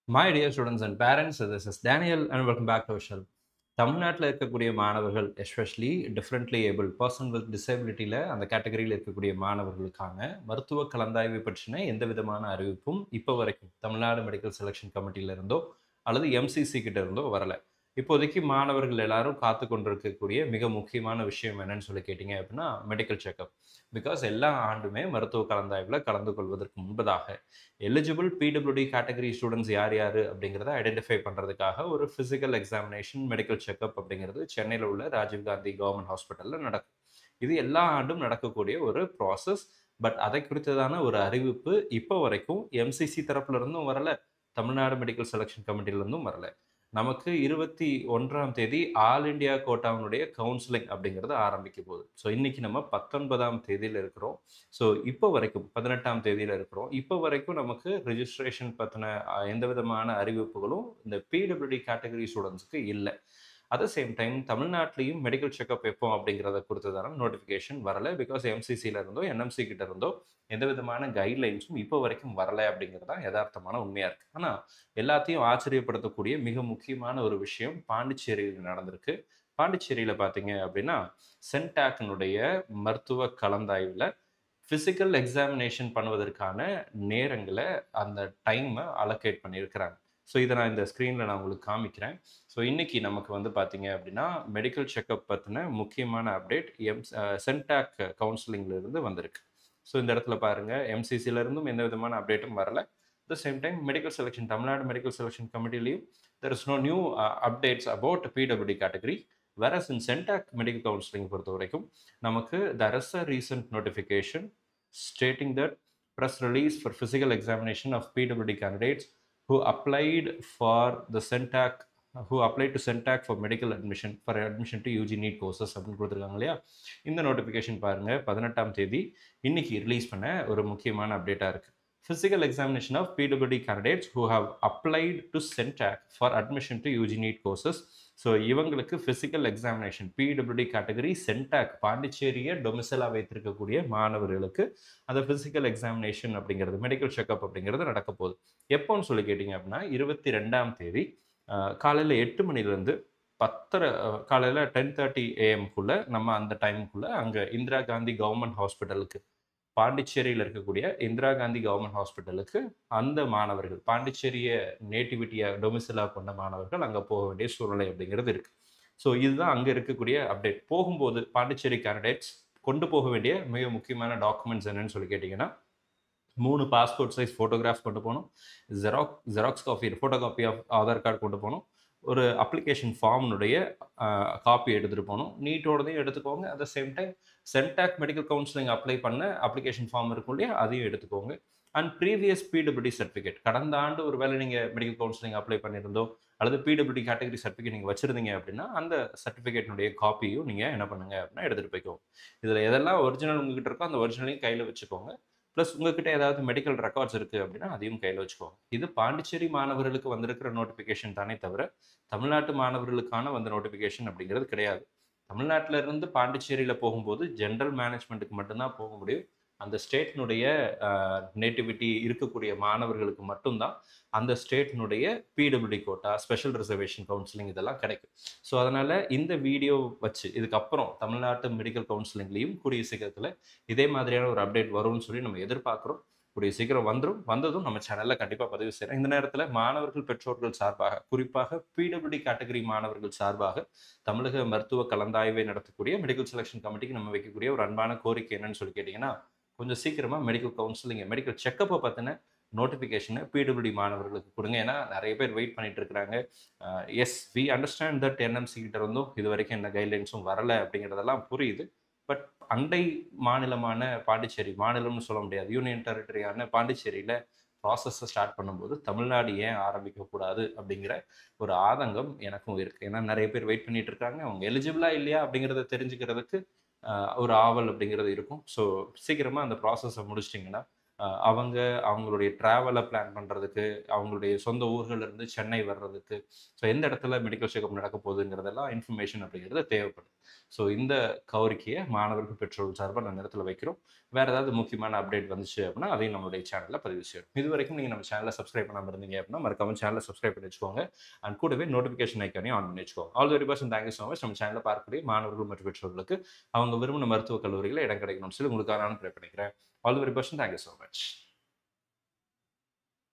My dear students and parents, this is Daniel and welcome back to our show. தமிழ்நாட்டில் இருக்கக்கூடிய மாணவர்கள் especially differently able person with டிசபிலிட்டியில் அந்த கேட்டகரியில் இருக்கக்கூடிய மாணவர்களுக்கான மருத்துவ கலந்தாய்வு பற்றின எந்த விதமான அறிவிப்பும் இப்போ வரைக்கும் தமிழ்நாடு மெடிக்கல் செலெக்ஷன் கமிட்டியில இருந்தோ அல்லது எம்சிசி கிட்ட இருந்தோ வரல. இப்போதைக்கு மாணவர்கள் எல்லாரும் காத்து கொண்டிருக்கக்கூடிய மிக முக்கியமான விஷயம் என்னன்னு சொல்லி கேட்டிங்க அப்படின்னா மெடிக்கல் செக்அப். பிகாஸ் எல்லா ஆண்டுமே மருத்துவ கலந்தாய்வில் கலந்து கொள்வதற்கு முன்பதாக எலிஜிபிள் பிடபிள்யூடி கேட்டகரி ஸ்டூடெண்ட்ஸ் யார் யார் அப்படிங்கிறத ஐடென்டிஃபை பண்ணுறதுக்காக ஒரு ஃபிசிக்கல் எக்ஸாமினேஷன் மெடிக்கல் செக்அப் அப்படிங்கிறது சென்னையில் உள்ள ராஜீவ்காந்தி கவர்மெண்ட் ஹாஸ்பிட்டலில் நடக்கும். இது எல்லா ஆண்டும் நடக்கக்கூடிய ஒரு ப்ராசஸ். பட் அதை குறித்ததான ஒரு அறிவிப்பு இப்போ வரைக்கும் எம்சிசி தரப்புல இருந்தும் வரல, தமிழ்நாடு மெடிக்கல் செலெக்ஷன் கமிட்டில இருந்தும் வரல. நமக்கு 21ஆம் தேதி ஆல் இண்டியா கோட்டாவினுடைய கவுன்சிலிங் அப்படிங்கிறது ஆரம்பிக்க போகுது. ஸோ இன்னைக்கு நம்ம 19ஆம் தேதியில் இருக்கிறோம். ஸோ இப்போ வரைக்கும் 18ஆம் தேதியில் இருக்கிறோம். இப்போ வரைக்கும் நமக்கு ரிஜிஸ்ட்ரேஷன் பற்றின எந்த விதமான அறிவிப்புகளும் இந்த பிடபிள்யூடி கேட்டகரி ஸ்டூடெண்ட்ஸுக்கு இல்லை. அட் த சேம் டைம் தமிழ்நாட்டிலையும் மெடிக்கல் செக்அப் எப்போ அப்படிங்கிறத குறித்ததான நோட்டிஃபிகேஷன் வரல. பிகாஸ் எம்சிசியில் இருந்தோ என்எம்சி கிட்ட இருந்தோ எந்த விதமான கைட்லைன்ஸும் இப்போ வரைக்கும் வரல அப்படிங்கிறது தான் யதார்த்தமான உண்மையாக இருக்குது. ஆனால் எல்லாத்தையும் ஆச்சரியப்படுத்தக்கூடிய மிக முக்கியமான ஒரு விஷயம் பாண்டிச்சேரியில் நடந்திருக்கு. பாண்டிச்சேரியில் பார்த்தீங்க அப்படின்னா சென்டாக்னுடைய மருத்துவ கலந்தாய்வில் ஃபிசிக்கல் எக்ஸாமினேஷன் பண்ணுவதற்கான நேரங்களை அந்த டைமை அலோகேட் பண்ணியிருக்கிறாங்க. ஸோ இதை நான் இந்த ஸ்க்ரீனில் நான் உங்களுக்கு காமிக்கிறேன். ஸோ இன்னைக்கு நமக்கு வந்து பார்த்தீங்க அப்படின்னா மெடிக்கல் செக்அப் பற்றின முக்கியமான அப்டேட் சென்டாக் கவுன்சிலிங்லேருந்து வந்திருக்கு. ஸோ இந்த இடத்துல பாருங்கள், எம்சிசியிலேருந்தும் எந்த விதமான அப்டேட்டும் வரல. At the same time medical selection Tamil Nadu medical selection கமிட்டிலையும் there is no new updates about PWD category. whereas in Centac medical counselling பொறுத்த வரைக்கும் நமக்கு there is a recent notification stating that press release for physical examination of PWD candidates who applied for the CENTAC who applied to CENTAC for medical admission to UG NEET courses அப்படின்னு கொடுத்துருக்காங்க இல்லையா. இந்த notification பாருங்க, 18ஆம் தேதி இன்னைக்கு release பண்ண ஒரு முக்கியமான அப்டேட்டாக இருக்கு. Physical examination of PWD candidates who have applied to CENTAC for admission to UG NEET courses. So இவங்களுக்கு physical examination PWD category Centac பாண்டிச்சேரியை டொமிசலாக வைத்திருக்கக்கூடிய மாணவர்களுக்கு அந்த ஃபிசிக்கல் எக்ஸாமினேஷன் அப்படிங்கிறது மெடிக்கல் செக்அப் அப்படிங்கிறது நடக்க போகுது. எப்போன்னு சொல்லி கேட்டிங்க அப்படின்னா 22ஆம் தேதி காலையில் 8 மணிலேருந்து 10:30 காலையில் 10:30 AM நம்ம அந்த டைமுக்குள்ளே அங்கே இந்திரா காந்தி கவர்மெண்ட் ஹாஸ்பிட்டலுக்கு, பாண்டிச்சேரியில் இருக்கக்கூடிய இந்திரா காந்தி கவர்மெண்ட் ஹாஸ்பிட்டலுக்கு அந்த மாணவர்கள், பாண்டிச்சேரியை நேட்டிவிட்டியாக டொமிசிலாக கொண்ட மாணவர்கள் அங்கே போக வேண்டிய சூழ்நிலை அப்படிங்கிறது இருக்குது. ஸோ இதுதான் அங்கே இருக்கக்கூடிய அப்டேட். போகும்போது பாண்டிச்சேரி கேண்டிடேட்ஸ் கொண்டு போக வேண்டிய மிக முக்கியமான டாக்குமெண்ட்ஸ் என்னன்னு சொல்லி கேட்டிங்கன்னா 3 பாஸ்போர்ட் சைஸ் ஃபோட்டோகிராஃப் கொண்டு போகணும், xerox copy photo copy of Aadhaar card கொண்டு போகணும், ஒரு அப்ளிகேஷன் ஃபார்ம்னுடைய காப்பி எடுத்துகிட்டு போகணும், நீட்டோடதையும் எடுத்துக்கோங்க. At the same time CENTAC medical counselling apply பண்ண அப்ளிகேஷன் ஃபார்ம் இருக்கும் இல்லையா, அதையும் எடுத்துக்கோங்க. அண்ட் ப்ரீவியஸ் பிடபிள்யூடி சர்டிஃபிகேட், கடந்த ஆண்டு ஒரு வேளை நீங்கள் மெடிக்கல் கவுன்சிலிங் அப்ளை பண்ணியிருந்தோ அல்லது பிடபிள்யூடி கேட்டகரி சர்டிஃபிகேட் நீங்கள் வச்சுருந்தீங்க அப்படின்னா அந்த சர்டிஃபிகேட்னுடைய காப்பியும் நீங்கள் என்ன பண்ணுங்க அப்படின்னா எடுத்துகிட்டு போய்க்கோங்க. இதில் எதெல்லாம் ஒரிஜினல் உங்ககிட்ட இருக்கோ அந்த ஒரிஜினலையும் கையில் வச்சுக்கோங்க. ப்ளஸ் உங்ககிட்ட ஏதாவது மெடிக்கல் ரெக்கார்ட்ஸ் இருக்குது அப்படின்னா அதையும் கையில் வச்சுக்கோங்க. இது பாண்டிச்சேரி மாணவர்களுக்கு வந்திருக்கிற நோட்டிஃபிகேஷன் தானே தவிர தமிழ்நாட்டு மாணவர்களுக்கான வந்த நோட்டிஃபிகேஷன் அப்படிங்கிறது கிடையாது. தமிழ்நாட்டில் இருந்து பாண்டிச்சேரியில் போகும்போது ஜென்ரல் மேனேஜ்மெண்ட்டுக்கு மட்டும்தான் போக முடியும். அந்த ஸ்டேட்னுடைய நேட்டிவிட்டி இருக்கக்கூடிய மாணவர்களுக்கு மட்டும்தான் அந்த ஸ்டேட்னுடைய PWD quota, special reservation counselling இதெல்லாம் கிடைக்கும். ஸோ அதனால் இந்த வீடியோ வச்சு இதுக்கப்புறம் தமிழ்நாட்டு மெடிக்கல் கவுன்சிலிங்லேயும் கூடிய சீக்கிரத்தில் இதே மாதிரியான ஒரு அப்டேட் வரும்னு சொல்லி நம்ம எதிர்பார்க்குறோம். கூடிய சீக்கிரம் வந்ததும் நம்ம சேனலில் கண்டிப்பாக பதிவு செய்கிறேன். இந்த நேரத்தில் மாணவர்கள் பெற்றோர்கள் சார்பாக, குறிப்பாக பிடபிள்யூடி கேட்டகரி மாணவர்கள் சார்பாக தமிழக மருத்துவ கலந்தாய்வை நடத்தக்கூடிய மெடிக்கல் செலெக்ஷன் கமிட்டிக்கு நம்ம வைக்கக்கூடிய ஒரு அன்பான கோரிக்கை என்னன்னு சொல்லி கேட்டிங்கன்னா, கொஞ்சம் சீக்கிரமாக மெடிக்கல் கவுன்சிலிங் மெடிக்கல் செக்கப்பை பற்றின நோட்டிஃபிகேஷனை பிடபிள்யூடி மாணவர்களுக்கு கொடுங்க. ஏன்னா நிறைய பேர் வெயிட் பண்ணிட்டு இருக்கிறாங்க. Yes, we understand that NMC கிட்ட இருந்தும் இது வரைக்கும் எந்த கைட்லைன்ஸும் வரலை அப்படிங்கிறதெல்லாம் புரியுது. பட் அண்டை மாநிலமான பாண்டிச்சேரி, மாநிலம்னு சொல்ல முடியாது, யூனியன் டெரிட்டரியான பாண்டிச்சேரியில் ப்ராசஸை ஸ்டார்ட் பண்ணும்போது தமிழ்நாடு ஏன் ஆரம்பிக்கக்கூடாது அப்படிங்கிற ஒரு ஆதங்கம் எனக்கும் இருக்குது. ஏன்னா நிறைய பேர் வெயிட் பண்ணிட்டு இருக்காங்க. அவங்க எலிஜிபிளா இல்லையா அப்படிங்கிறத தெரிஞ்சுக்கிறதுக்கு ஒரு ஆவல் அப்படிங்கிறது இருக்கும். ஸோ சீக்கிரமாக அந்த ப்ராசஸை முடிச்சிட்டிங்கன்னா அவங்க அவங்களுடைய ட்ராவலை பிளான் பண்ணுறதுக்கு, அவங்களுடைய சொந்த ஊர்கள்லேருந்து சென்னை வர்றதுக்கு, ஸோ எந்த இடத்துல மெடிக்கல் செக்கப் நடக்க போகுதுங்கிறதெல்லாம் இன்ஃபர்மேஷன் அப்படிங்கிறது தேவைப்படுது. ஸோ இந்த கோரிக்கையை மாணவர்கள், பெற்றோர்கள் சார்பா நாங்கள் இடத்துல வைக்கிறோம். வேறு ஏதாவது முக்கியமான அப்டேட் வந்துச்சு அப்படின்னா அதையும் நம்மளுடைய சேனலில் பதிவு செய்யும். இது வரைக்கும் நீங்கள் நம்ம சேனலை சப்ஸ்கிரைப் பண்ணாமல் இருந்தீங்க அப்படின்னா மறக்காம சேனலை சப்ஸ்கிரைப் பண்ணி வச்சுக்கோங்க. அண்ட் கூடவே நோட்டிஃபிகேஷன் ஐக்கானையும் ஆன் பண்ணி வச்சுக்கோங்க. All the very best, thank you so much. நம்ம சேனலில் பார்க்கக்கூடிய மாணவர்கள் மற்றும் பெற்றோர்களுக்கு அவங்க விரும்பின மருத்துவக் கல்லூரியில் இடம் கிடைக்கணும்னு சொல்லி உங்களுக்காக நான் ப்ரே பண்ணிக்கிறேன். All the very best, thank you so much.